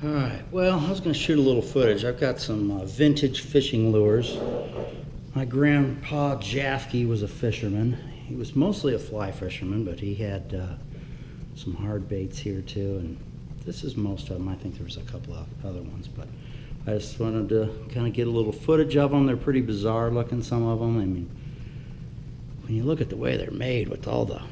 Alright, well, I was going to shoot a little footage. I've got some vintage fishing lures. My grandpa Jafke was a fisherman. He was mostly a fly fisherman, but he had some hard baits here too, and this is most of them. I think there was a couple of other ones, but I just wanted to kind of get a little footage of them. They're pretty bizarre looking, some of them. I mean, when you look at the way they're made with all the,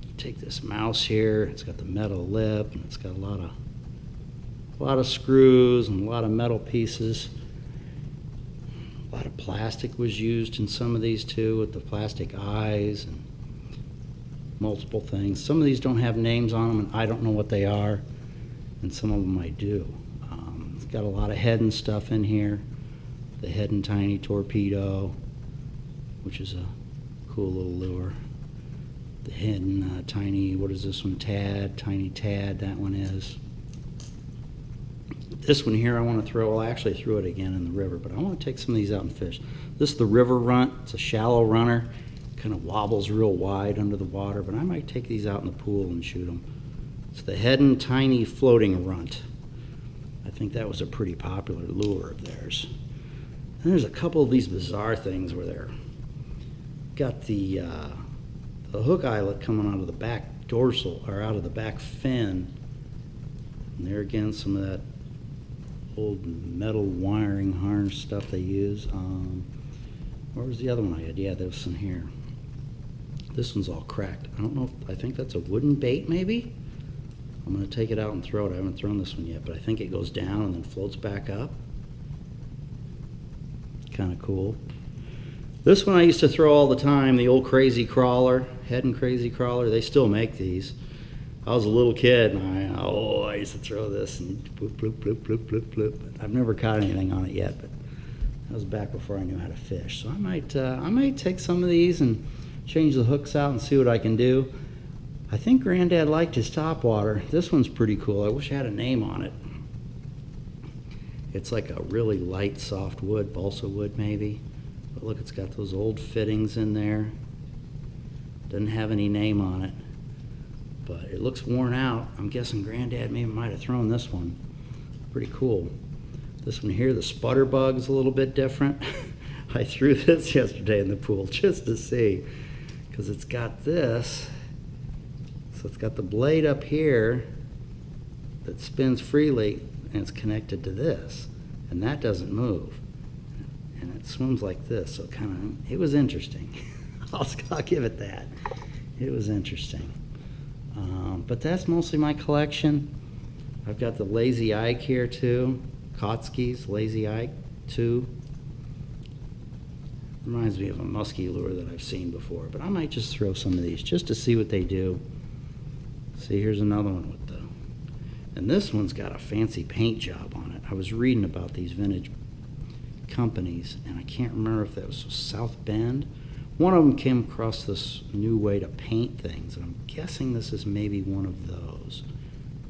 you take this mouse here, it's got the metal lip, and it's got a lot of screws and a lot of metal pieces. A lot of plastic was used in some of these too, with the plastic eyes and multiple things. Some of these don't have names on them, and I don't know what they are, and some of them I do. It's got a lot of head and stuff in here. The head and tiny torpedo, which is a cool little lure. The head and tiny, what is this one? Tad, tiny tad, that one is. This one here I want to throw, well, I actually threw it again in the river, but I want to take some of these out and fish. This is the river runt. It's a shallow runner. Kind of wobbles real wide under the water, but I might take these out in the pool and shoot them. It's the head and tiny floating runt. I think that was a pretty popular lure of theirs. And there's a couple of these bizarre things where they're got the hook eyelet coming out of the back dorsal, or out of the back fin. And there again, some of that old metal wiring harness stuff they use. Where was the other one I had? Yeah, there was some here. This one's all cracked. I don't know if, I think that's a wooden bait maybe. I'm going to take it out and throw it. I haven't thrown this one yet, but I think it goes down and then floats back up. Kind of cool. This one I used to throw all the time, the old crazy crawler, head and crazy crawler. They still make these. I was a little kid, and I used to throw this and bloop, bloop, bloop, bloop, bloop, bloop. I've never caught anything on it yet, but that was back before I knew how to fish. So I might take some of these and change the hooks out and see what I can do. I think Granddad liked his topwater. This one's pretty cool. I wish I had a name on it. It's like a really light, soft wood, balsa wood maybe. But look, it's got those old fittings in there. Doesn't have any name on it, but it looks worn out. I'm guessing Granddad maybe might have thrown this one. Pretty cool. This one here, the sputter bug's a little bit different. I threw this yesterday in the pool just to see, because it's got this. So it's got the blade up here that spins freely, and it's connected to this, and that doesn't move, and it swims like this. So it was interesting. I'll give it that. It was interesting. But that's mostly my collection. I've got the Lazy Ike here too. Kotzky's Lazy Ike 2. Reminds me of a musky lure that I've seen before, but I might just throw some of these just to see what they do. See, here's another one with the, and this one's got a fancy paint job on it. I was reading about these vintage companies, and I can't remember if that was South Bend. One of them came across this new way to paint things, and I'm guessing this is maybe one of those.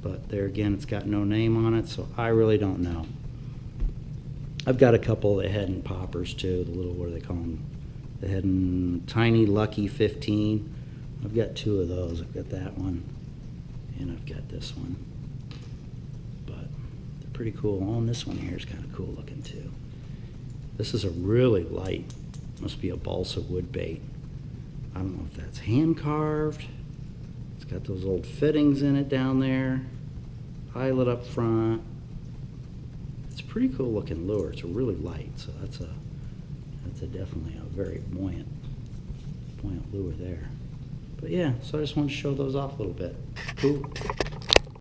But there again, it's got no name on it, so I really don't know. I've got a couple of the head and poppers too, the little, what do they call them? The head and tiny Lucky 15. I've got two of those. I've got that one, and I've got this one. But they're pretty cool. Oh, and this one here is kind of cool looking too. This is a really light, must be a balsa wood bait. I don't know if that's hand carved. It's got those old fittings in it down there. Eyelet up front. It's a pretty cool looking lure. It's really light, so that's definitely a very buoyant lure there. But yeah, so I just wanted to show those off a little bit. Cool.